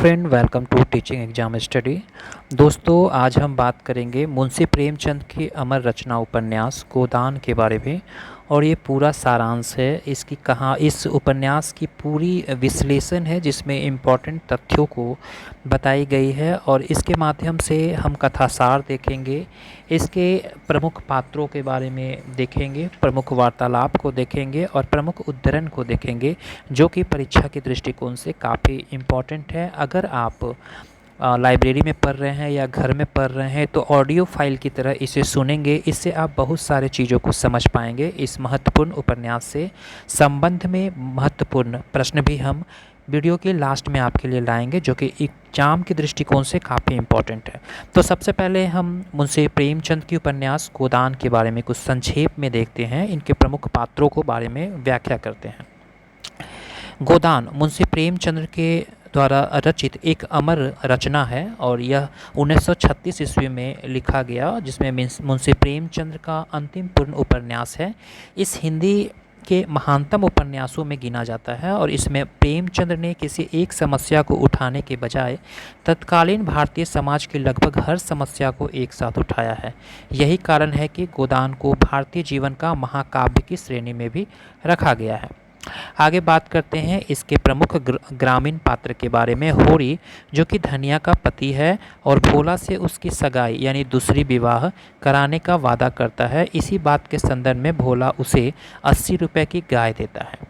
Friend, welcome to teaching exam study. दोस्तों, आज हम बात करेंगे मुंशी प्रेमचंद की अमर रचना उपन्यास गोदान के बारे में। और ये पूरा सारांश है इसकी, कहाँ इस उपन्यास की पूरी विश्लेषण है जिसमें इम्पॉर्टेंट तथ्यों को बताई गई है। और इसके माध्यम से हम कथासार देखेंगे, इसके प्रमुख पात्रों के बारे में देखेंगे, प्रमुख वार्तालाप को देखेंगे और प्रमुख उद्धरण को देखेंगे, जो कि परीक्षा के दृष्टिकोण से काफ़ी इम्पॉर्टेंट है। अगर आप लाइब्रेरी में पढ़ रहे हैं या घर में पढ़ रहे हैं तो ऑडियो फाइल की तरह इसे सुनेंगे। इससे आप बहुत सारे चीज़ों को समझ पाएंगे। इस महत्वपूर्ण उपन्यास से संबंध में महत्वपूर्ण प्रश्न भी हम वीडियो के लास्ट में आपके लिए लाएंगे, जो कि एग्जाम के दृष्टिकोण से काफ़ी इम्पोर्टेंट है। तो सबसे पहले हम मुंशी प्रेमचंद की उपन्यास गोदान के बारे में कुछ संक्षेप में देखते हैं, इनके प्रमुख पात्रों को बारे में व्याख्या करते हैं। गोदान मुंशी प्रेमचंद के द्वारा रचित एक अमर रचना है और यह 1936 ईस्वी में लिखा गया, जिसमें मुंशी प्रेमचंद का अंतिम पूर्ण उपन्यास है। इस हिंदी के महानतम उपन्यासों में गिना जाता है और इसमें प्रेमचंद ने किसी एक समस्या को उठाने के बजाय तत्कालीन भारतीय समाज की लगभग हर समस्या को एक साथ उठाया है। यही कारण है कि गोदान को भारतीय जीवन का महाकाव्य की श्रेणी में भी रखा गया है। आगे बात करते हैं इसके प्रमुख ग्रामीण पात्र के बारे में। होरी, जो कि धनिया का पति है और भोला से उसकी सगाई यानी दूसरी विवाह कराने का वादा करता है। इसी बात के संदर्भ में भोला उसे 80 रुपये की गाय देता है।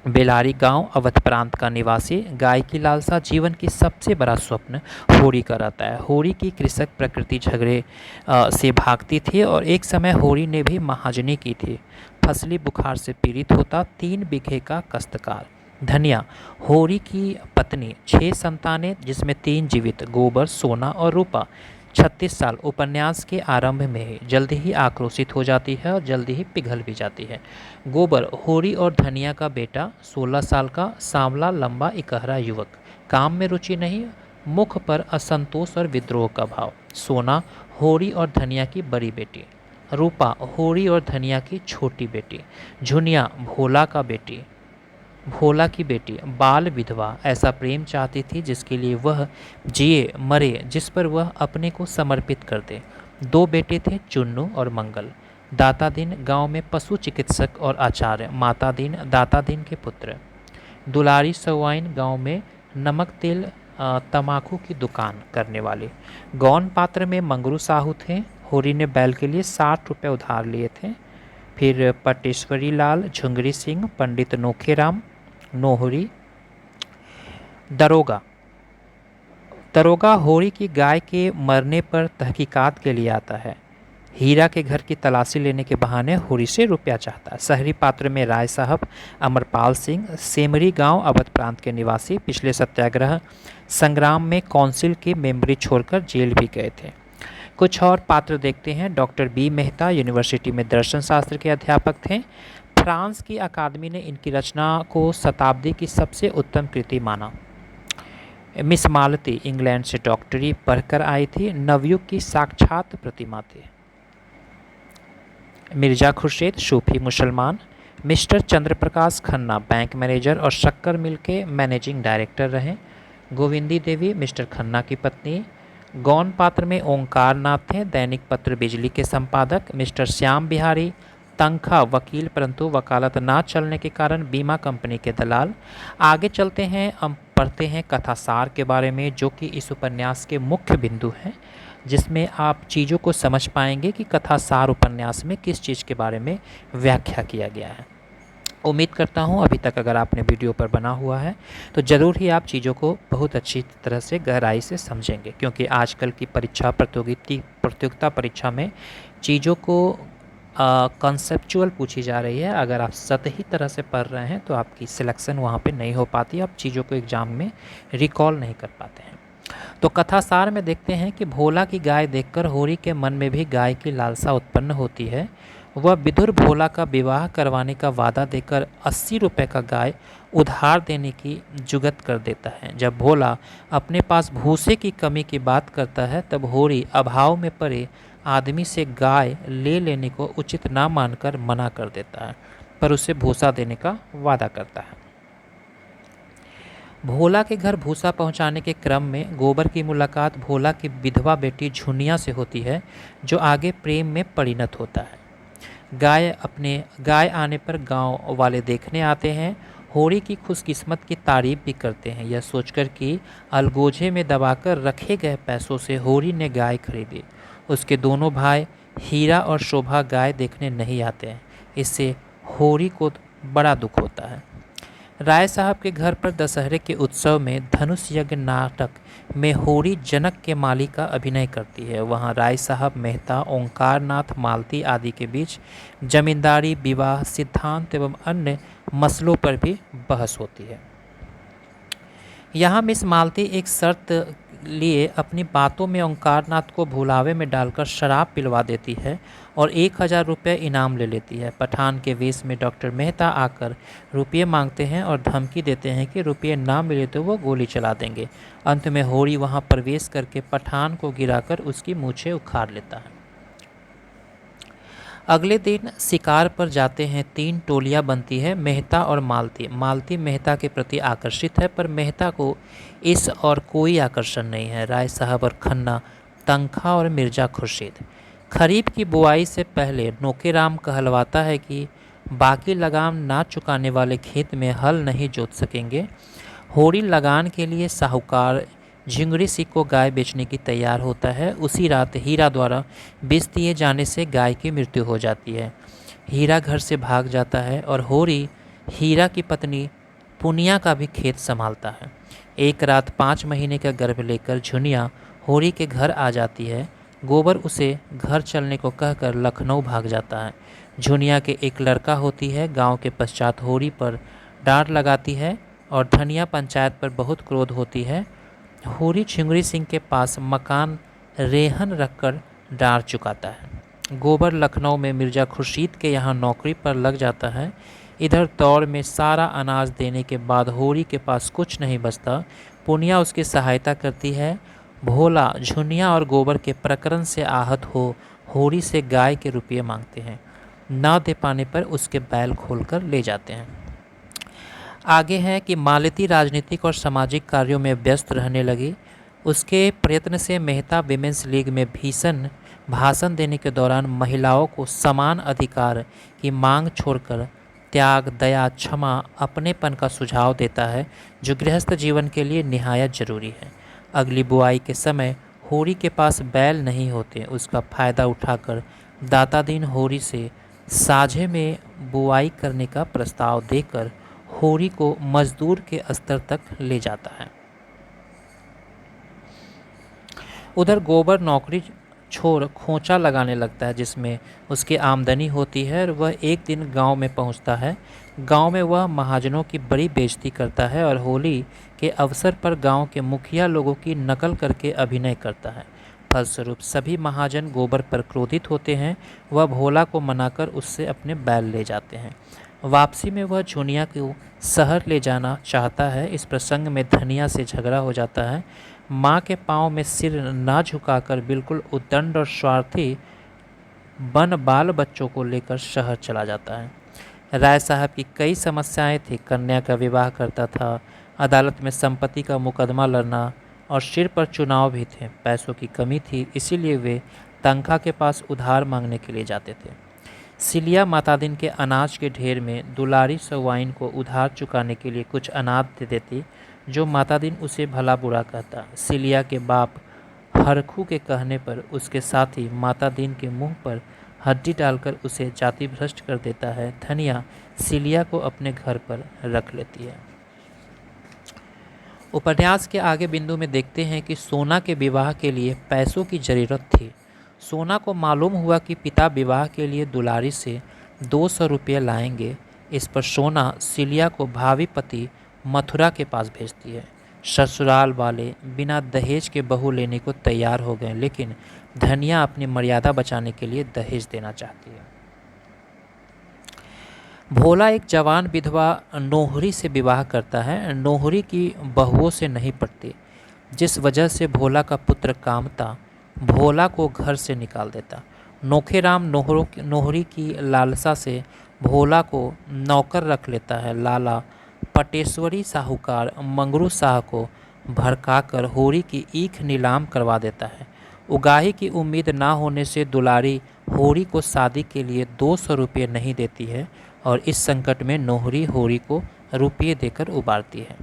बेलारी गांव अवध प्रांत का निवासी, गाय की लालसा जीवन की सबसे बड़ा स्वप्न होरी का रहता है। होरी की कृषक प्रकृति झगड़े से भागती थी और एक समय होरी ने भी महाजनी की थी। फसली बुखार से पीड़ित होता 3 बीघे का काश्तकार। धनिया, होरी की पत्नी, 6 संतानें जिसमें 3 जीवित, गोबर, सोना और रूपा। 36 साल उपन्यास के आरंभ में ही जल्दी ही आक्रोशित हो जाती है और जल्दी ही पिघल भी जाती है। गोबर, होरी और धनिया का बेटा, 16 साल का सांवला लंबा इकहरा युवक, काम में रुचि नहीं, मुख पर असंतोष और विद्रोह का भाव। सोना, होरी और धनिया की बड़ी बेटी। रूपा, होरी और धनिया की छोटी बेटी। झुनिया, भोला की बेटी, बाल विधवा, ऐसा प्रेम चाहती थी जिसके लिए वह जिए मरे, जिस पर वह अपने को समर्पित कर दे। 2 बेटे थे, चुन्नू और मंगल। दाता दीन गांव में पशु चिकित्सक और आचार्य, माता दीन दाता दीन के पुत्र। दुलारी सवाइन गांव में नमक तेल तमाकू की दुकान करने वाले। गौन पात्र में मंगरू साहू थे। होरी ने बैल के लिए 60 रुपये उधार लिए थे। फिर पटेश्वरी लाल, झुंगरी सिंह, पंडित नोखेराम, नोहरी। दरोगा, होरी की गाय के मरने पर तहकीकात के लिए आता है। हीरा के घर की तलाशी लेने के बहाने होरी से रुपया चाहता है। शहरी पात्र में राय साहब, अमरपाल सिंह, सेमरी गांव अवध प्रांत के निवासी, पिछले सत्याग्रह संग्राम में काउंसिल की मेंबरी छोड़कर जेल भी गए थे। कुछ और पात्र देखते हैं। डॉक्टर बी मेहता यूनिवर्सिटी में दर्शन शास्त्र के अध्यापक थे। फ्रांस की अकादमी ने इनकी रचना को शताब्दी की सबसे उत्तम कृति माना। मिस मालती इंग्लैंड से डॉक्टरी पढ़कर आई थी, नवयुग की साक्षात प्रतिमा थी। मिर्जा खुर्शीद सूफी मुसलमान। Mister Chandraprakash Khanna bank manager और शक्कर मिल के मैनेजिंग डायरेक्टर रहे। गोविंदी देवी मिस्टर खन्ना की पत्नी। गौन पात्र में ओंकार नाथ थे, दैनिक पत्र बिजली के संपादक। मिस्टर श्याम बिहारी, तनख्वाह वकील परंतु वकालत ना चलने के कारण बीमा कंपनी के दलाल। आगे चलते हैं, हम पढ़ते हैं कथासार के बारे में, जो कि इस उपन्यास के मुख्य बिंदु हैं, जिसमें आप चीज़ों को समझ पाएंगे कि कथासार उपन्यास में किस चीज़ के बारे में व्याख्या किया गया है। उम्मीद करता हूँ अभी तक अगर आपने वीडियो पर बना हुआ है तो ज़रूर ही आप चीज़ों को बहुत अच्छी तरह से गहराई से समझेंगे, क्योंकि आजकल की प्रतियोगिता परीक्षा में चीज़ों को कॉन्सेप्चुअल पूछी जा रही है। अगर आप सतही तरह से पढ़ रहे हैं तो आपकी सिलेक्शन वहाँ पे नहीं हो पाती, आप चीज़ों को एग्ज़ाम में रिकॉल नहीं कर पाते हैं। तो कथासार में देखते हैं कि भोला की गाय देखकर होरी के मन में भी गाय की लालसा उत्पन्न होती है। वह विधुर भोला का विवाह करवाने का वादा देकर 80 रुपये का गाय उधार देने की जुगत कर देता है। जब भोला अपने पास भूसे की कमी की बात करता है तब होरी अभाव में पड़े आदमी से गाय ले लेने को उचित ना मानकर मना कर देता है, पर उसे भूसा देने का वादा करता है। भोला के घर भूसा पहुंचाने के क्रम में गोबर की मुलाकात भोला की विधवा बेटी झुनिया से होती है, जो आगे प्रेम में परिणत होता है। गाय आने पर गांव वाले देखने आते हैं। होरी की खुशकिस्मत की तारीफ भी करते हैं, यह सोचकर कि अलगोजे में दबाकर रखे गए पैसों से होरी ने गाय खरीदी। उसके दोनों भाई हीरा और शोभा गाय देखने नहीं आते हैं। इससे होरी को बड़ा दुख होता है। राय साहब के घर पर दशहरे के उत्सव में धनुष यज्ञ नाटक में होरी जनक के माली का अभिनय करती है। वहाँ राय साहब मेहता, ओंकार नाथ, मालती आदि के बीच जमींदारी, विवाह, सिद्धांत एवं अन्य मसलों पर भी बहस होती है। यहाँ मिस मालती एक शर्त लिए अपनी बातों में ओंकार नाथ को भुलावे में डालकर शराब पिलवा देती है और 1000 रुपये इनाम ले लेती है। पठान के वेश में डॉक्टर मेहता आकर रुपये मांगते हैं और धमकी देते हैं कि रुपये ना मिले तो वो गोली चला देंगे। अंत में होरी वहां प्रवेश करके पठान को गिराकर उसकी मूछें उखाड़ लेता है। अगले दिन शिकार पर जाते हैं। 3 टोलियां बनती है, मेहता और मालती। मालती मेहता के प्रति आकर्षित है, पर मेहता को इस और कोई आकर्षण नहीं है। राय साहब और खन्ना, तंखा और मिर्जा खुर्शीद। खरीफ की बुआई से पहले नौकेराम कहलवाता है कि बाकी लगान ना चुकाने वाले खेत में हल नहीं जोत सकेंगे। होरी लगान के लिए साहूकार झिंगुरी सिंह को गाय बेचने की तैयार होता है। उसी रात हीरा द्वारा बेच दिए जाने से गाय की मृत्यु हो जाती है। हीरा घर से भाग जाता है और होरी हीरा की पत्नी पुनिया का भी खेत संभालता है। एक रात 5 महीने का गर्भ लेकर झुनिया होरी के घर आ जाती है। गोबर उसे घर चलने को कहकर लखनऊ भाग जाता है। झुनिया के एक लड़का होती है। गांव के पश्चात होरी पर डांट लगाती है और धनिया पंचायत पर बहुत क्रोध होती है। होरी झिंगुरी सिंह के पास मकान रेहन रखकर डार चुकाता है। गोबर लखनऊ में मिर्जा खुर्शीद के यहाँ नौकरी पर लग जाता है। इधर दौड़ में सारा अनाज देने के बाद होरी के पास कुछ नहीं बचता। पुनिया उसकी सहायता करती है। भोला झुनिया और गोबर के प्रकरण से आहत हो होरी से गाय के रुपये मांगते हैं। ना दे पाने पर उसके बैल खोलकर ले जाते हैं। आगे है कि मालती राजनीतिक और सामाजिक कार्यों में व्यस्त रहने लगी। उसके प्रयत्न से मेहता विमेंस लीग में भीषण भाषण देने के दौरान महिलाओं को समान अधिकार की मांग छोड़कर त्याग, दया, क्षमा, अपनेपन का सुझाव देता है, जो गृहस्थ जीवन के लिए निहायत जरूरी है। अगली बुआई के समय होरी के पास बैल नहीं होते। उसका फायदा उठाकर दातादीन होरी से साझे में बुआई करने का प्रस्ताव देकर होरी को मजदूर के स्तर तक ले जाता है। उधर गोबर नौकरी छोड़ खोंचा लगाने लगता है, जिसमें उसकी आमदनी होती है और वह एक दिन गांव में पहुंचता है। गांव में वह महाजनों की बड़ी बेइज्जती करता है और होली के अवसर पर गांव के मुखिया लोगों की नकल करके अभिनय करता है। फलस्वरूप सभी महाजन गोबर पर क्रोधित होते हैं। वह भोला को मनाकर उससे अपने बैल ले जाते हैं। वापसी में वह झुनिया को शहर ले जाना चाहता है। इस प्रसंग में धनिया से झगड़ा हो जाता है। माँ के पांव में सिर ना झुकाकर बिल्कुल उद्दंड और स्वार्थी बन बाल बच्चों को लेकर शहर चला जाता है। राय साहब की कई समस्याएं थी। कन्या का विवाह करता था, अदालत में संपत्ति का मुकदमा लड़ना और सिर पर चुनाव भी थे। पैसों की कमी थी, इसीलिए वे तंखा के पास उधार मांगने के लिए जाते थे। सिलिया मातादीन के अनाज के ढेर में दुलारी सवाइन को उधार चुकाने के लिए कुछ अनाज दे देती, जो मातादीन उसे भला बुरा कहता। सिलिया के बाप हरखू के कहने पर उसके साथी मातादीन के मुंह पर हड्डी डालकर उसे जाति भ्रष्ट कर देता है। धनिया सिलिया को अपने घर पर रख लेती है। उपन्यास के आगे बिंदु में देखते हैं कि सोना के विवाह के लिए पैसों की जरूरत थी। सोना को मालूम हुआ कि पिता विवाह के लिए दुलारी से 200 रुपये लाएंगे। इस पर सोना सिलिया को भावी पति मथुरा के पास भेजती है। ससुराल वाले बिना दहेज के बहू लेने को तैयार हो गए, लेकिन धनिया अपनी मर्यादा बचाने के लिए दहेज देना चाहती है। भोला एक जवान विधवा नोहरी से विवाह करता है। नोहरी की बहुओं से नहीं पटती, जिस वजह से भोला का पुत्र कामता भोला को घर से निकाल देता। नोखेराम नोहरी की लालसा से भोला को नौकर रख लेता है। लाला पटेश्वरी साहूकार मंगरू शाह को भड़काकर होरी की ईख नीलाम करवा देता है। उगाही की उम्मीद ना होने से दुलारी होरी को शादी के लिए 200 रुपये नहीं देती है और इस संकट में नोहरी होरी को रुपये देकर उबारती है।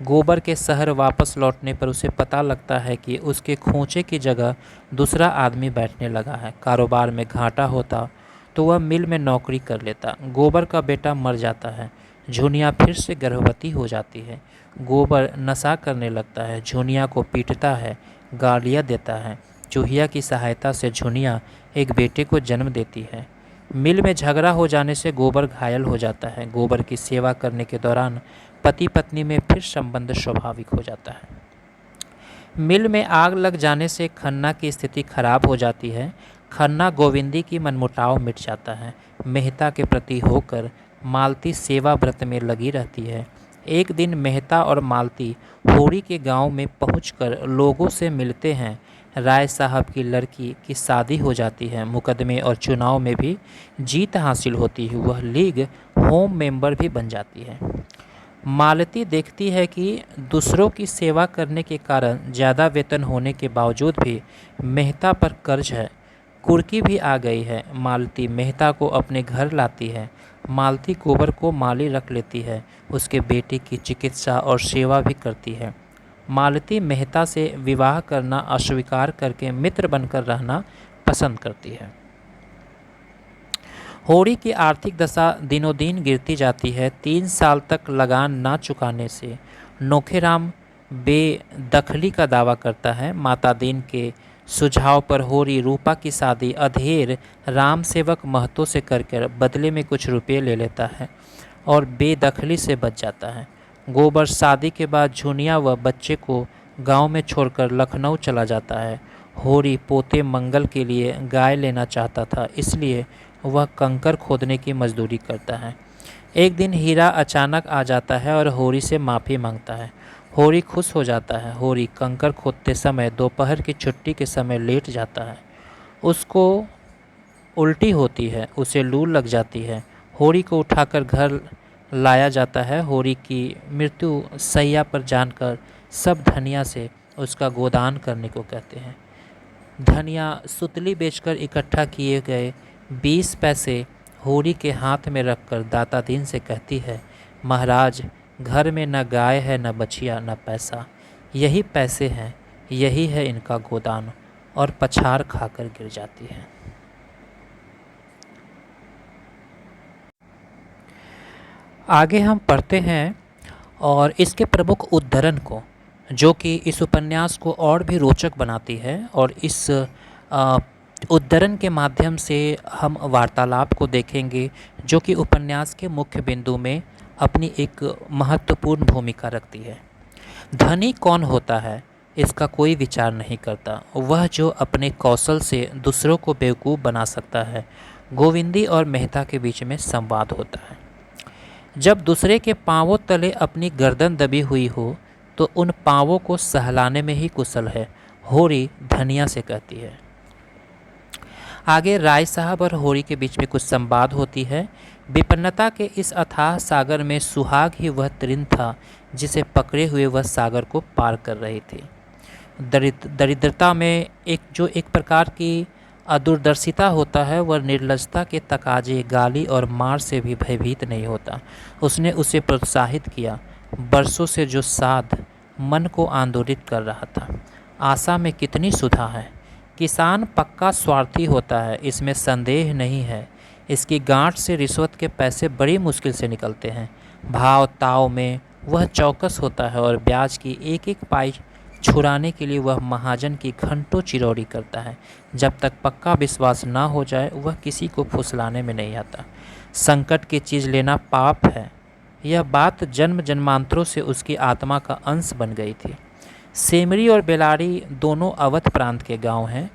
गोबर के शहर वापस लौटने पर उसे पता लगता है कि उसके खोंचे की जगह दूसरा आदमी बैठने लगा है। कारोबार में घाटा होता तो वह मिल में नौकरी कर लेता। गोबर का बेटा मर जाता है। झुनिया फिर से गर्भवती हो जाती है। गोबर नशा करने लगता है। झुनिया को पीटता है, गालियाँ देता है। चूहिया की सहायता से झुनिया एक बेटे को जन्म देती है। मिल में झगड़ा हो जाने से गोबर घायल हो जाता है। गोबर की सेवा करने के दौरान पति पत्नी में फिर संबंध स्वाभाविक हो जाता है। मिल में आग लग जाने से खन्ना की स्थिति खराब हो जाती है। खन्ना गोविंदी की मनमुटाव मिट जाता है। मेहता के प्रति होकर मालती सेवा व्रत में लगी रहती है। एक दिन मेहता और मालती होरी के गांव में पहुंचकर लोगों से मिलते हैं। राय साहब की लड़की की शादी हो जाती है। मुकदमे और चुनाव में भी जीत हासिल होती है। वह लीग होम मेंबर भी बन जाती है। मालती देखती है कि दूसरों की सेवा करने के कारण ज़्यादा वेतन होने के बावजूद भी मेहता पर कर्ज है। कुर्की भी आ गई है। मालती मेहता को अपने घर लाती है। मालती गोबर को माली रख लेती है। उसके बेटे की चिकित्सा और सेवा भी करती है। मालती मेहता से विवाह करना अस्वीकार करके मित्र बनकर रहना पसंद करती है। होरी की आर्थिक दशा दिनों दिन गिरती जाती है। 3 साल तक लगान ना चुकाने से नोखेराम बेदखली का दावा करता है। माता दीन के सुझाव पर होरी रूपा की शादी अधेर राम सेवक महतो से करके बदले में कुछ रुपये ले लेता है और बेदखली से बच जाता है। गोबर शादी के बाद झुनिया व बच्चे को गांव में छोड़कर लखनऊ चला जाता है। होरी पोते मंगल के लिए गाय लेना चाहता था, इसलिए वह कंकर खोदने की मजदूरी करता है। एक दिन हीरा अचानक आ जाता है और होरी से माफ़ी मांगता है। होरी खुश हो जाता है। होरी कंकर खोदते समय दोपहर की छुट्टी के समय लेट जाता है। उसको उल्टी होती है, उसे लू लग जाती है। होरी को उठाकर घर लाया जाता है। होरी की मृत्यु सैया पर जानकर सब धनिया से उसका गोदान करने को कहते हैं। धनिया सुतली बेचकर इकट्ठा किए गए 20 पैसे होरी के हाथ में रखकर दाता दीन से कहती है, महाराज, घर में न गाय है, न बछिया, न पैसा। यही पैसे हैं, यही है इनका गोदान। और पछाड़ खाकर गिर जाती है। आगे हम पढ़ते हैं और इसके प्रमुख उद्धरण को, जो कि इस उपन्यास को और भी रोचक बनाती है। और इस उद्धरण के माध्यम से हम वार्तालाप को देखेंगे, जो कि उपन्यास के मुख्य बिंदु में अपनी एक महत्वपूर्ण भूमिका रखती है। धनी कौन होता है, इसका कोई विचार नहीं करता। वह जो अपने कौशल से दूसरों को बेवकूफ़ बना सकता है। गोविंदी और मेहता के बीच में संवाद होता है। जब दूसरे के पांवों तले अपनी गर्दन दबी हुई हो तो उन पांवों को सहलाने में ही कुशल है, होरी धनिया से कहती है। आगे राय साहब और होरी के बीच में कुछ संवाद होती है। विपन्नता के इस अथाह सागर में सुहाग ही वह तृण था जिसे पकड़े हुए वह सागर को पार कर रही थी। दरिद्रता में एक प्रकार की अदूरदर्शिता होता है, वह निर्लजता के तकाजे, गाली और मार से भी भयभीत नहीं होता। उसने उसे प्रोत्साहित किया। बरसों से जो साध मन को आंदोलित कर रहा था, आशा में कितनी सुधा है। किसान पक्का स्वार्थी होता है, इसमें संदेह नहीं है। इसकी गांठ से रिश्वत के पैसे बड़ी मुश्किल से निकलते हैं। भाव ताव में वह चौकस होता है और ब्याज की एक एक पाई छुड़ाने के लिए वह महाजन की घंटों चिरौरी करता है। जब तक पक्का विश्वास ना हो जाए वह किसी को फुसलाने में नहीं आता। संकट की चीज़ लेना पाप है, यह बात जन्म जन्मांतरों से उसकी आत्मा का अंश बन गई थी। सेमरी और बेलारी दोनों अवध प्रांत के गांव हैं।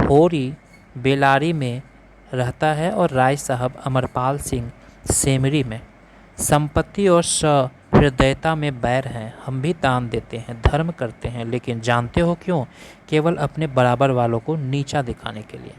होरी बेलारी में रहता है और राय साहब अमरपाल सिंह सेमरी में। संपत्ति और सहृदयता में बैर हैं। हम भी दान देते हैं, धर्म करते हैं, लेकिन जानते हो क्यों? केवल अपने बराबर वालों को नीचा दिखाने के लिए।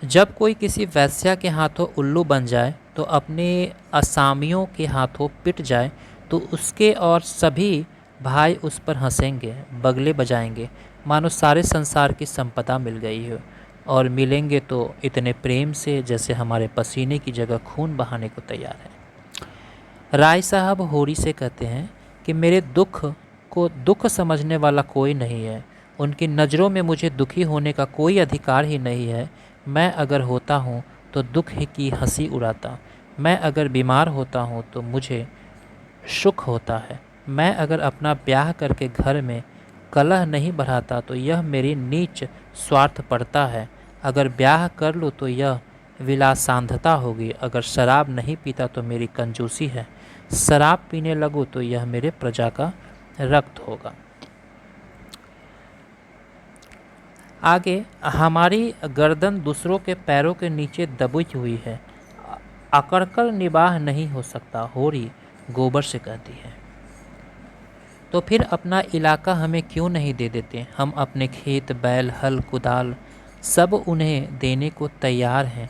जब कोई किसी वैश्या के हाथों उल्लू बन जाए तो अपने असामियों के हाथों पिट जाए तो उसके और सभी भाई उस पर हंसेंगे, बगले बजाएंगे, मानो सारे संसार की संपदा मिल गई हो। और मिलेंगे तो इतने प्रेम से जैसे हमारे पसीने की जगह खून बहाने को तैयार है। राय साहब होरी से कहते हैं कि मेरे दुख को दुख समझने वाला कोई नहीं है। उनकी नज़रों में मुझे दुखी होने का कोई अधिकार ही नहीं है। मैं अगर होता हूँ तो दुख की हंसी उड़ाता। मैं अगर बीमार होता हूँ तो मुझे सुख होता है। मैं अगर अपना ब्याह करके घर में कलह नहीं बढ़ाता तो यह मेरी नीच स्वार्थ पड़ता है। अगर ब्याह कर लूँ तो यह विलासांधता होगी। अगर शराब नहीं पीता तो मेरी कंजूसी है। शराब पीने लगूँ तो यह मेरे प्रजा का रक्त होगा। आगे, हमारी गर्दन दूसरों के पैरों के नीचे दबी हुई है, अकड़कर निबाह नहीं हो सकता, होरी गोबर से कहती है। तो फिर अपना इलाका हमें क्यों नहीं दे देते? हम अपने खेत, बैल, हल, कुदाल सब उन्हें देने को तैयार हैं।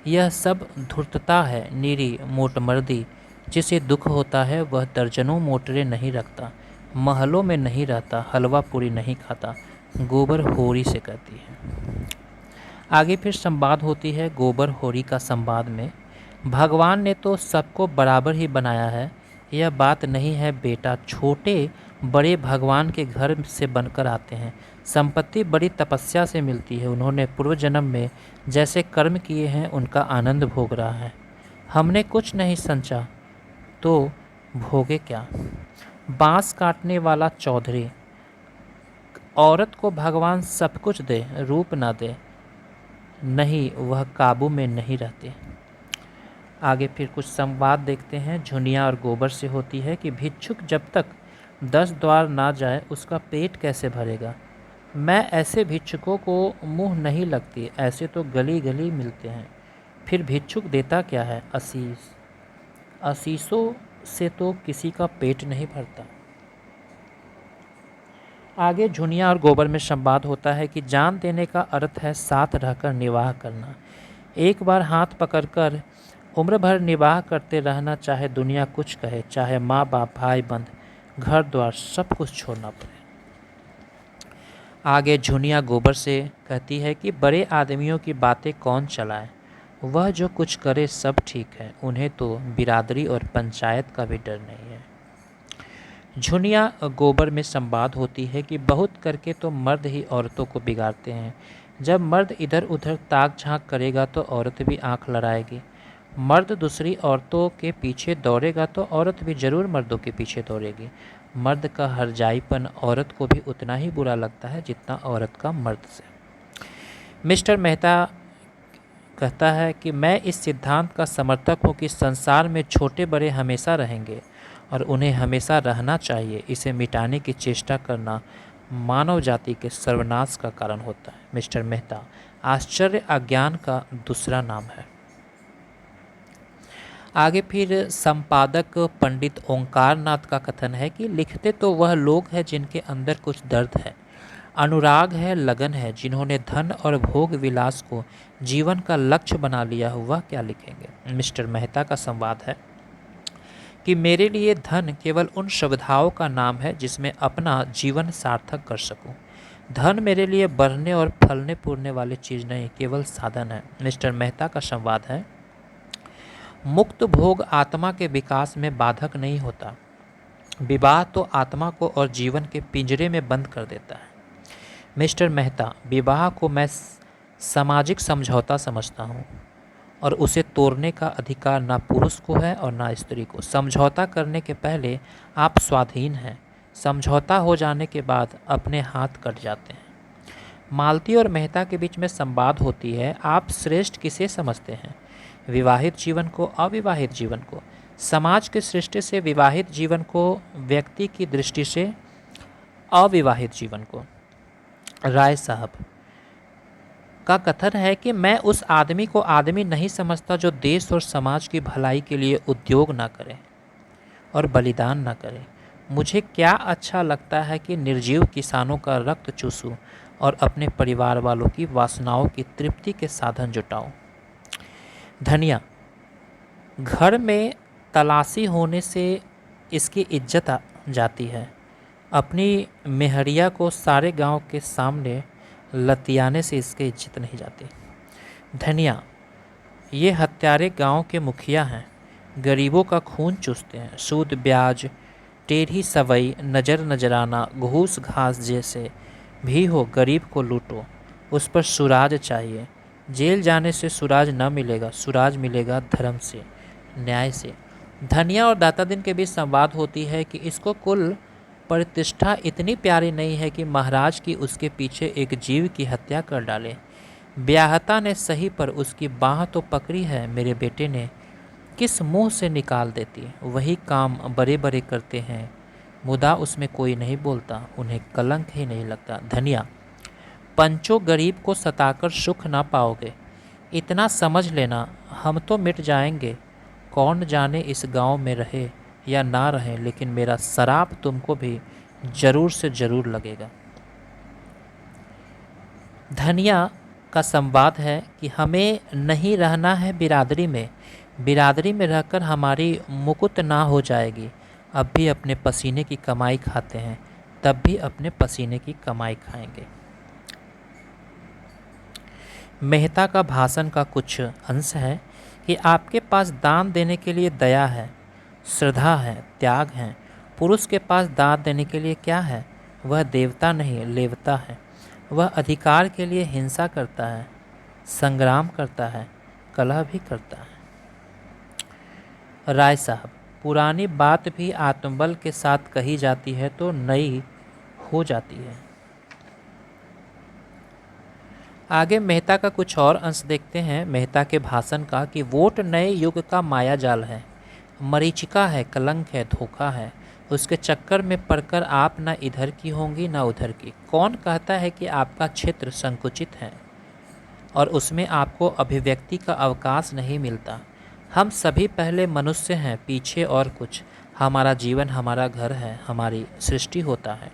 यह सब धूर्तता है, निरी मोटमर्दी। जिसे दुख होता है वह दर्जनों मोटरें नहीं रखता, महलों में नहीं रहता, हलवा पूरी नहीं खाता, गोबर होरी से कहती है। आगे फिर संवाद होती है गोबर होरी का संवाद में। भगवान ने तो सबको बराबर ही बनाया है। यह बात नहीं है बेटा, छोटे बड़े भगवान के घर से बनकर आते हैं। संपत्ति बड़ी तपस्या से मिलती है। उन्होंने पूर्व जन्म में जैसे कर्म किए हैं उनका आनंद भोग रहा है। हमने कुछ नहीं संचा तो भोगे क्या? बांस काटने वाला चौधरी, औरत को भगवान सब कुछ दे, रूप ना दे, नहीं वह काबू में नहीं रहती। आगे फिर कुछ संवाद देखते हैं। झुनिया और गोबर से होती है कि भिक्षुक जब तक 10 द्वार ना जाए उसका पेट कैसे भरेगा। मैं ऐसे भिक्षुकों को मुंह नहीं लगती, ऐसे तो गली गली मिलते हैं। फिर भिक्षुक देता क्या है? आशीष। आशीषों से तो किसी का पेट नहीं भरता। आगे झुनिया और गोबर में संवाद होता है कि जान देने का अर्थ है साथ रहकर निवाह करना। एक बार हाथ पकड़कर उम्र भर निवाह करते रहना, चाहे दुनिया कुछ कहे, चाहे माँ बाप, भाई बंद, घर द्वार सब कुछ छोड़ना पड़े। आगे झुनिया गोबर से कहती है कि बड़े आदमियों की बातें कौन चलाए, वह जो कुछ करे सब ठीक है, उन्हें तो बिरादरी और पंचायत का भी डर नहीं है। झुनिया गोबर में संवाद होती है कि बहुत करके तो मर्द ही औरतों को बिगाड़ते हैं। जब मर्द इधर उधर ताक झांक करेगा तो औरत भी आंख लड़ाएगी। मर्द दूसरी औरतों के पीछे दौड़ेगा तो औरत भी जरूर मर्दों के पीछे दौड़ेगी। मर्द का हरजाईपन औरत को भी उतना ही बुरा लगता है जितना औरत का मर्द से। मिस्टर मेहता कहता है कि मैं इस सिद्धांत का समर्थक हूँ कि संसार में छोटे बड़े हमेशा रहेंगे और उन्हें हमेशा रहना चाहिए। इसे मिटाने की चेष्टा करना मानव जाति के सर्वनाश का कारण होता है। मिस्टर मेहता, आश्चर्य अज्ञान का दूसरा नाम है। आगे फिर संपादक पंडित ओंकार नाथ का कथन है कि लिखते तो वह लोग हैं जिनके अंदर कुछ दर्द है, अनुराग है, लगन है, जिन्होंने धन और भोग विलास को जीवन का लक्ष्य बना लिया हो, वह क्या लिखेंगे। मिस्टर मेहता का संवाद है कि मेरे लिए धन केवल उन सुविधाओं का नाम है जिसमें अपना जीवन सार्थक कर सकूं। धन मेरे लिए बढ़ने और फलने फूलने वाली चीज़ नहीं, केवल साधन है। मिस्टर मेहता का संवाद है, मुक्त भोग आत्मा के विकास में बाधक नहीं होता। विवाह तो आत्मा को और जीवन के पिंजरे में बंद कर देता है। मिस्टर मेहता, विवाह को मैं सामाजिक समझौता समझता हूँ और उसे तोड़ने का अधिकार ना पुरुष को है और ना स्त्री को। समझौता करने के पहले आप स्वाधीन हैं, समझौता हो जाने के बाद अपने हाथ कट जाते हैं। मालती और मेहता के बीच में संवाद होती है, आप श्रेष्ठ किसे समझते हैं, विवाहित जीवन को, अविवाहित जीवन को? समाज की सृष्टि से विवाहित जीवन को, व्यक्ति की दृष्टि से अविवाहित जीवन को। राय साहब का कथन है कि मैं उस आदमी को आदमी नहीं समझता जो देश और समाज की भलाई के लिए उद्योग ना करे और बलिदान ना करे। मुझे क्या अच्छा लगता है कि निर्जीव किसानों का रक्त चूसूं और अपने परिवार वालों की वासनाओं की तृप्ति के साधन जुटाऊं। धनिया, घर में तलाशी होने से इसकी इज्जत जाती है। अपनी मेहरिया को सारे गांव के सामने लतियाने से इसकी इज्जत नहीं जाती। धनिया, ये हत्यारे गांव के मुखिया हैं, गरीबों का खून चूसते हैं। सूद ब्याज, टेढ़ी सवई, नज़र नजराना, घूस घास जैसे भी हो, गरीब को लूटो, उस पर सुराज चाहिए। जेल जाने से सुराज न मिलेगा, सुराज मिलेगा धर्म से, न्याय से। धनिया और दाता दिन के बीच संवाद होती है कि इसको कुल प्रतिष्ठा इतनी प्यारी नहीं है कि महाराज की उसके पीछे एक जीव की हत्या कर डाले। ब्याहता ने सही पर उसकी बाह तो पकड़ी है, मेरे बेटे ने किस मुंह से निकाल देती। वही काम बड़े बड़े करते हैं, मुदा उसमें कोई नहीं बोलता, उन्हें कलंक ही नहीं लगता। धनिया, पंचों गरीब को सताकर सुख ना पाओगे, इतना समझ लेना, हम तो मिट जाएंगे। कौन जाने इस गांव में रहे या ना रहे, लेकिन मेरा शराप तुमको भी जरूर से जरूर लगेगा। धनिया का संवाद है कि हमें नहीं रहना है बिरादरी में, बिरादरी में रहकर हमारी मुकुत ना हो जाएगी। अब भी अपने पसीने की कमाई खाते हैं, तब भी अपने पसीने की कमाई खाएंगे। मेहता का भाषण का कुछ अंश है कि आपके पास दान देने के लिए दया है, श्रद्धा है, त्याग है। पुरुष के पास दान देने के लिए क्या है? वह देवता नहीं, लेवता है। वह अधिकार के लिए हिंसा करता है, संग्राम करता है, कलह भी करता है। राय साहब, पुरानी बात भी आत्मबल के साथ कही जाती है तो नई हो जाती है। आगे मेहता का कुछ और अंश देखते हैं, मेहता के भाषण का, कि वोट नए युग का माया जाल है, मरीचिका है, कलंक है, धोखा है। उसके चक्कर में पड़कर आप ना इधर की होंगी ना उधर की। कौन कहता है कि आपका क्षेत्र संकुचित है और उसमें आपको अभिव्यक्ति का अवकाश नहीं मिलता? हम सभी पहले मनुष्य हैं, पीछे और कुछ। हमारा जीवन हमारा घर है, हमारी सृष्टि होता है,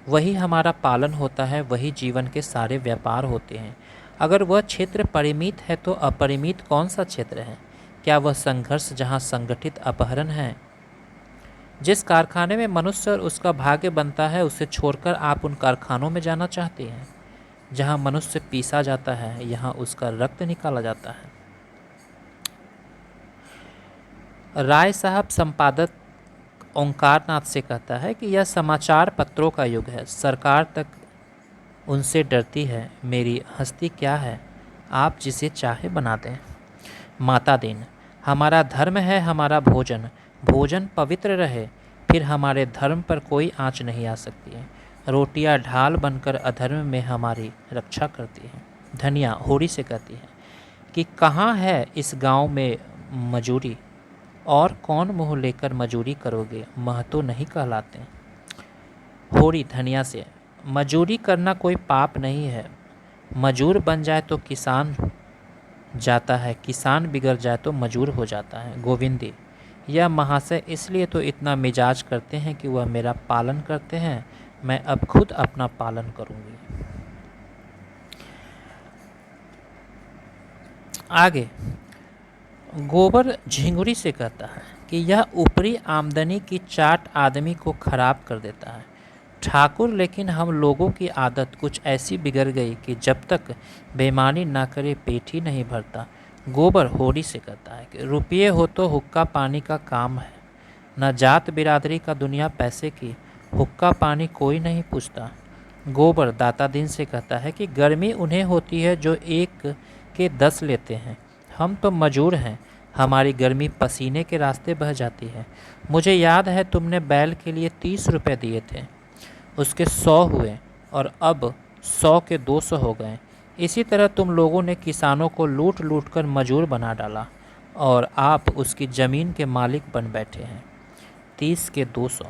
वही हमारा पालन होता है, वही जीवन के सारे व्यापार होते हैं। अगर वह क्षेत्र परिमित है तो अपरिमित कौन सा क्षेत्र है? क्या वह संघर्ष जहाँ संगठित अपहरण है? जिस कारखाने में मनुष्य और उसका भाग्य बनता है, उसे छोड़कर आप उन कारखानों में जाना चाहते हैं जहाँ मनुष्य पीसा जाता है, यहाँ उसका रक्त निकाला जाता है। राय साहब संपादक ओंकारनाथ से कहता है कि यह समाचार पत्रों का युग है, सरकार तक उनसे डरती है। मेरी हस्ती क्या है, आप जिसे चाहे बना दें। माता दिन, हमारा धर्म है हमारा भोजन, भोजन पवित्र रहे, फिर हमारे धर्म पर कोई आँच नहीं आ सकती है। रोटियां ढाल बनकर अधर्म में हमारी रक्षा करती हैं। धनिया होरी से कहती है कि कहाँ है इस गांव में मजूरी, और कौन मुँह लेकर मजूरी करोगे, महतो नहीं कहलाते। होरी धनिया से, मजूरी करना कोई पाप नहीं है, मजूर बन जाए तो किसान जाता है, किसान बिगड़ जाए तो मजूर हो जाता है। गोविंदी, यह महाशय इसलिए तो इतना मिजाज करते हैं कि वह मेरा पालन करते हैं, मैं अब खुद अपना पालन करूंगी। आगे गोबर झिंगुरी से कहता है कि यह ऊपरी आमदनी की चाट आदमी को खराब कर देता है। ठाकुर, लेकिन हम लोगों की आदत कुछ ऐसी बिगड़ गई कि जब तक बेईमानी ना करे पेट ही नहीं भरता। गोबर होरी से कहता है कि रुपये हो तो हुक्का पानी का काम है, न जात बिरादरी का दुनिया पैसे की, हुक्का पानी कोई नहीं पूछता। गोबर दाता दिन से कहता है कि गर्मी उन्हें होती है जो 1 के 10 लेते हैं, हम तो मजूर हैं, हमारी गर्मी पसीने के रास्ते बह जाती है। मुझे याद है तुमने बैल के लिए 30 रुपये दिए थे, उसके 100 हुए और अब 100 के 200 हो गए। इसी तरह तुम लोगों ने किसानों को लूट लूट कर मजूर बना डाला और आप उसकी ज़मीन के मालिक बन बैठे हैं। 30 के 200।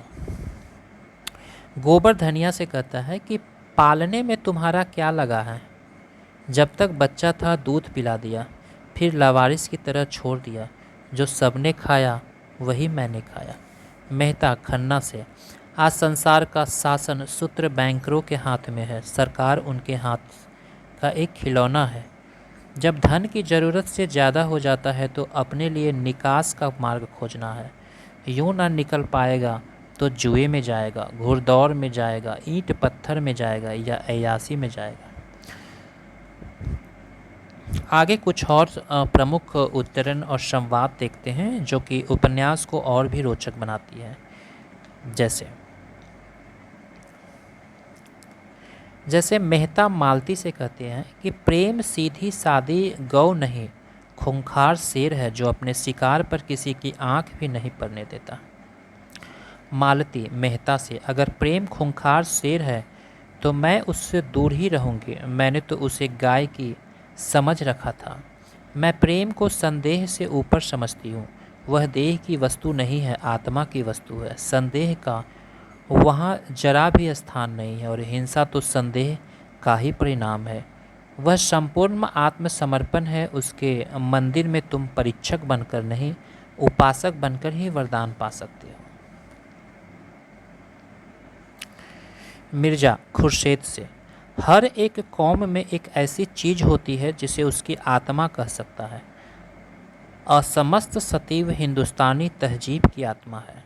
गोबर धनिया से कहता है कि पालने में तुम्हारा क्या लगा है? जब तक बच्चा था दूध पिला दिया, फिर लावारिस की तरह छोड़ दिया। जो सबने खाया वही मैंने खाया। मेहता खन्ना से, आज संसार का शासन सूत्र बैंकरों के हाथ में है, सरकार उनके हाथ का एक खिलौना है। जब धन की ज़रूरत से ज़्यादा हो जाता है तो अपने लिए निकास का मार्ग खोजना है। यूँ ना निकल पाएगा तो जुए में जाएगा, घुड़दौड़ में जाएगा, ईंट पत्थर में जाएगा या अय्यासी में जाएगा। आगे कुछ और प्रमुख उद्धरण और संवाद देखते हैं जो कि उपन्यास को और भी रोचक बनाती है। जैसे मेहता मालती से कहते हैं कि प्रेम सीधी सादी गौ नहीं, खूंखार शेर है जो अपने शिकार पर किसी की आंख भी नहीं पड़ने देता। मालती मेहता से, अगर प्रेम खूंखार शेर है तो मैं उससे दूर ही रहूँगी। मैंने तो उसे गाय की समझ रखा था। मैं प्रेम को संदेह से ऊपर समझती हूँ। वह देह की वस्तु नहीं है, आत्मा की वस्तु है। संदेह का वहाँ जरा भी स्थान नहीं है और हिंसा तो संदेह का ही परिणाम है। वह संपूर्ण आत्मसमर्पण है। उसके मंदिर में तुम परीक्षक बनकर नहीं, उपासक बनकर ही वरदान पा सकते हो। मिर्जा खुर्शेद से, हर एक कौम में एक ऐसी चीज़ होती है जिसे उसकी आत्मा कह सकता है। असमस्त सतीव हिंदुस्तानी तहजीब की आत्मा है।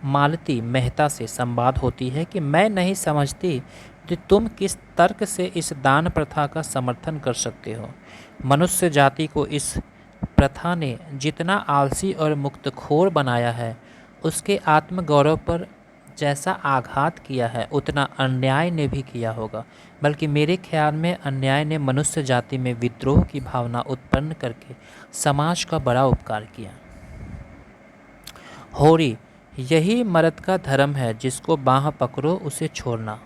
मालती मेहता से संवाद होती है कि मैं नहीं समझती कि तुम किस तर्क से इस दान प्रथा का समर्थन कर सकते हो। मनुष्य जाति को इस प्रथा ने जितना आलसी और मुक्तखोर बनाया है, उसके आत्मगौरव पर जैसा आघात किया है उतना अन्याय ने भी किया होगा। बल्कि मेरे ख्याल में अन्याय ने मनुष्य जाति में विद्रोह की भावना उत्पन्न करके समाज का बड़ा उपकार किया। होरी, यही मर्द का धर्म है, जिसको बाँह पकड़ो उसे छोड़ना।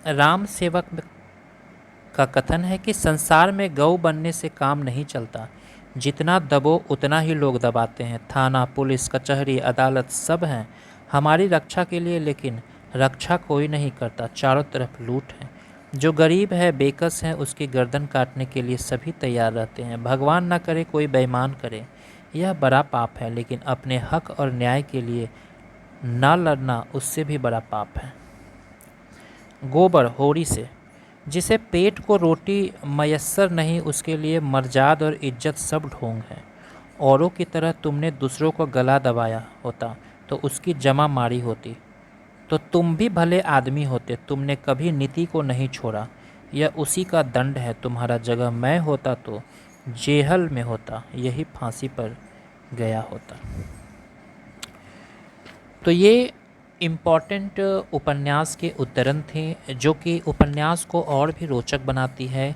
राम सेवक का कथन है कि संसार में गौ बनने से काम नहीं चलता। जितना दबो उतना ही लोग दबाते हैं। थाना, पुलिस, कचहरी, अदालत सब हैं हमारी रक्षा के लिए, लेकिन रक्षा कोई नहीं करता। चारों तरफ लूट है। जो गरीब है, बेकस है, उसकी गर्दन काटने के लिए सभी तैयार रहते हैं। भगवान ना करे कोई बेईमान करे, यह बड़ा पाप है। लेकिन अपने हक और न्याय के लिए ना लड़ना उससे भी बड़ा पाप है। गोबर होरी से, जिसे पेट को रोटी मयस्सर नहीं, उसके लिए मर्जाद और इज्जत सब ढोंग है। औरों की तरह तुमने दूसरों को गला दबाया होता तो उसकी जमा मारी होती, तो तुम भी भले आदमी होते। तुमने कभी नीति को नहीं छोड़ा, यह उसी का दंड है। तुम्हारा जगह मैं होता तो जेहल में होता, यही फांसी पर गया होता। तो ये इम्पॉर्टेंट उपन्यास के उद्धरण थे जो कि उपन्यास को और भी रोचक बनाती है।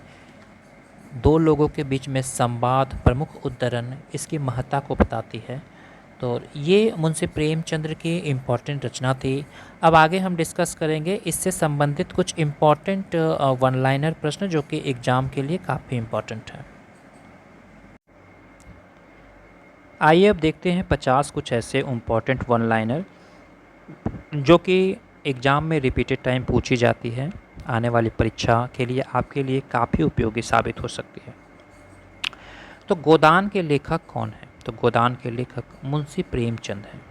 दो लोगों के बीच में संवाद, प्रमुख उद्धरण इसकी महत्ता को बताती है। तो ये मुंशी प्रेमचंद्र की इम्पॉर्टेंट रचना थी। अब आगे हम डिस्कस करेंगे इससे संबंधित कुछ इम्पॉर्टेंट वन लाइनर प्रश्न जो कि एग्ज़ाम के लिए काफ़ी इम्पॉर्टेंट है। आइए अब देखते हैं 50 कुछ ऐसे इम्पॉर्टेंट वन लाइनर जो कि एग्ज़ाम में रिपीटेड टाइम पूछी जाती है, आने वाली परीक्षा के लिए आपके लिए काफ़ी उपयोगी साबित हो सकती है। तो गोदान के लेखक कौन है? तो गोदान के लेखक मुंशी प्रेमचंद हैं।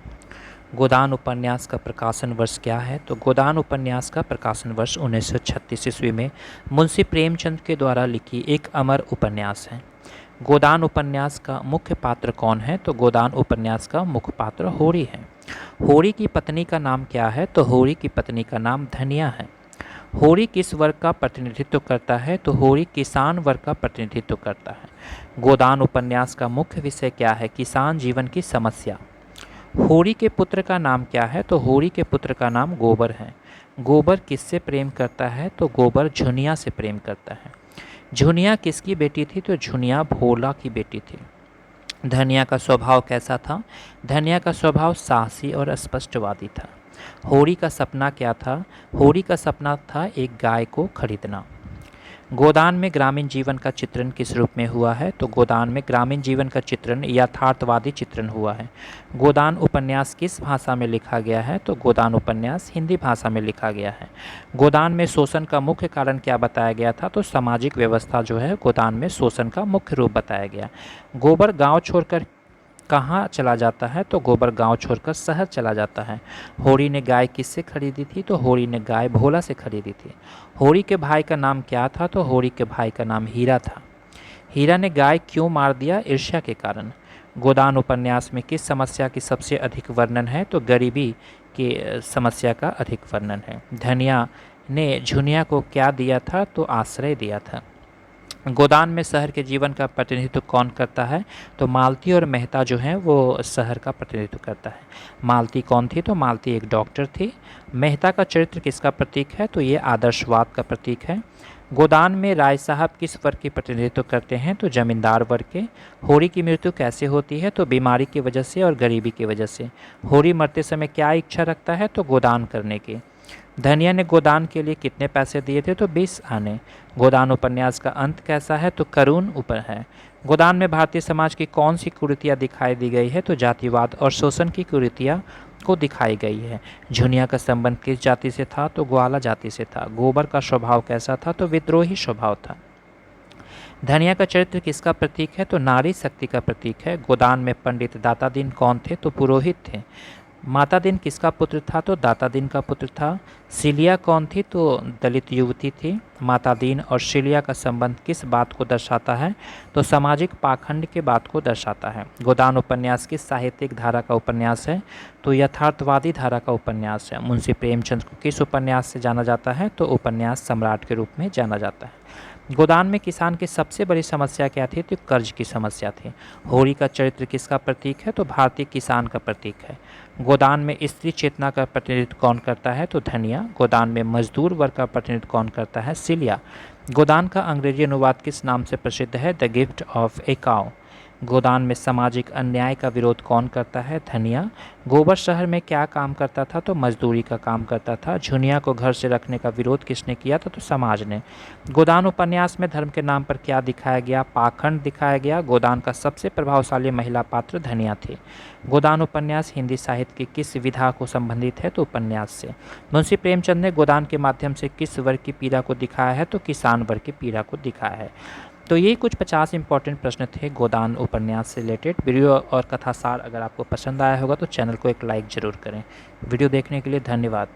गोदान उपन्यास का प्रकाशन वर्ष क्या है? तो गोदान उपन्यास का प्रकाशन वर्ष 1936 ईस्वी में मुंशी प्रेमचंद के द्वारा लिखी एक अमर उपन्यास है। गोदान उपन्यास का मुख्य पात्र कौन है? तो गोदान उपन्यास का मुख्य पात्र होरी है। होरी की पत्नी का नाम क्या है? तो होरी की पत्नी का नाम धनिया है। होरी किस वर्ग का प्रतिनिधित्व करता है? तो होरी किसान वर्ग का प्रतिनिधित्व करता है। गोदान उपन्यास का मुख्य विषय क्या है? किसान जीवन की समस्या। होरी के पुत्र का नाम क्या है? तो होरी के पुत्र का नाम गोबर है। गोबर किससे प्रेम करता है? तो गोबर झुनिया से प्रेम करता है। झुनिया किसकी बेटी थी? तो झुनिया भोला की बेटी थी। धनिया का स्वभाव कैसा था? धनिया का स्वभाव साहसी और स्पष्टवादी था। होरी का सपना क्या था? होरी का सपना था एक गाय को खरीदना। गोदान में ग्रामीण जीवन का चित्रण किस रूप में हुआ है? तो गोदान में ग्रामीण जीवन का चित्रण यथार्थवादी चित्रण हुआ है। गोदान उपन्यास किस भाषा में लिखा गया है? तो गोदान उपन्यास हिंदी भाषा में लिखा गया है। गोदान में शोषण का मुख्य कारण क्या बताया गया था? तो सामाजिक व्यवस्था जो है गोदान में शोषण का मुख्य रूप बताया गया। गोबर गांव छोड़कर कहाँ चला जाता है? तो गोबर गांव छोड़कर शहर चला जाता है। होरी ने गाय किससे खरीदी थी? तो होरी ने गाय भोला से खरीदी थी। होरी के भाई का नाम क्या था? तो होरी के भाई का नाम हीरा था। हीरा ने गाय क्यों मार दिया? ईर्ष्या के कारण। गोदान उपन्यास में किस समस्या की सबसे अधिक वर्णन है? तो गरीबी की समस्या का अधिक वर्णन है। धनिया ने झुनिया को क्या दिया था? तो आश्रय दिया था। गोदान में शहर के जीवन का प्रतिनिधित्व कौन करता है? तो मालती और मेहता जो हैं वो शहर का प्रतिनिधित्व करता है। मालती कौन थी? तो मालती एक डॉक्टर थी। मेहता का चरित्र किसका प्रतीक है? तो ये आदर्शवाद का प्रतीक है। गोदान में राय साहब किस वर्ग की प्रतिनिधित्व करते हैं? तो जमींदार वर्ग के। होरी की मृत्यु कैसे होती है? तो बीमारी की वजह से और गरीबी की वजह से। होरी मरते समय क्या इच्छा रखता है? तो गोदान करने की। धनिया ने गोदान के लिए कितने पैसे दिए थे? तो 20 आने। गोदान उपन्यास का अंत कैसा है? तो करुण ऊपर है। गोदान में भारतीय समाज की कौन सी कुरीतियाँ दिखाई दी गई है? तो जातिवाद और शोषण की कुरीतियाँ को दिखाई गई है। झुनिया का संबंध किस जाति से था? तो ग्वाला जाति से था। गोबर का स्वभाव कैसा था? तो विद्रोही स्वभाव था। धनिया का चरित्र किसका प्रतीक है? तो नारी शक्ति का प्रतीक है। गोदान में पंडित दाता दीन कौन थे? तो पुरोहित थे। माता दीन किसका पुत्र था? तो दाता दीन का पुत्र था। सिलिया कौन थी? तो दलित युवती थी। माता दीन और सिलिया का संबंध किस बात को दर्शाता है? तो सामाजिक पाखंड के बात को दर्शाता है। गोदान उपन्यास किस साहित्यिक धारा का उपन्यास है? तो यथार्थवादी धारा का उपन्यास है। मुंशी प्रेमचंद को किस उपन्यास से जाना जाता है? तो उपन्यास सम्राट के रूप में जाना जाता है। गोदान में किसान की सबसे बड़ी समस्या क्या थी? तो कर्ज की समस्या थी। होरी का चरित्र किसका प्रतीक है? तो भारतीय किसान का प्रतीक है। गोदान में स्त्री चेतना का प्रतिनिधित्व कौन करता है? तो धनिया। गोदान में मजदूर वर्ग का प्रतिनिधित्व कौन करता है? सिलिया। गोदान का अंग्रेजी अनुवाद किस नाम से प्रसिद्ध है? The Gift of a Cow. Godaan में सामाजिक अन्याय का विरोध कौन करता है? धनिया। गोबर शहर में क्या काम करता था? तो मजदूरी का काम करता था। झुनिया को घर से रखने का विरोध किसने किया था? तो समाज ने। गोदान उपन्यास में धर्म के नाम पर क्या दिखाया गया? पाखंड दिखाया गया। गोदान का सबसे प्रभावशाली महिला पात्र धनिया थी। गोदान उपन्यास हिंदी साहित्य की किस विधा को संबंधित है? तो उपन्यास से। मुंशी प्रेमचंद ने गोदान के माध्यम से किस वर्ग की पीड़ा को दिखाया है? तो किसान वर्ग की पीड़ा को दिखाया है। तो ये कुछ 50 इंपॉर्टेंट प्रश्न थे गोदान उपन्यास से रिलेटेड। वीडियो और कथासार अगर आपको पसंद आया होगा तो चैनल को एक लाइक ज़रूर करें। वीडियो देखने के लिए धन्यवाद।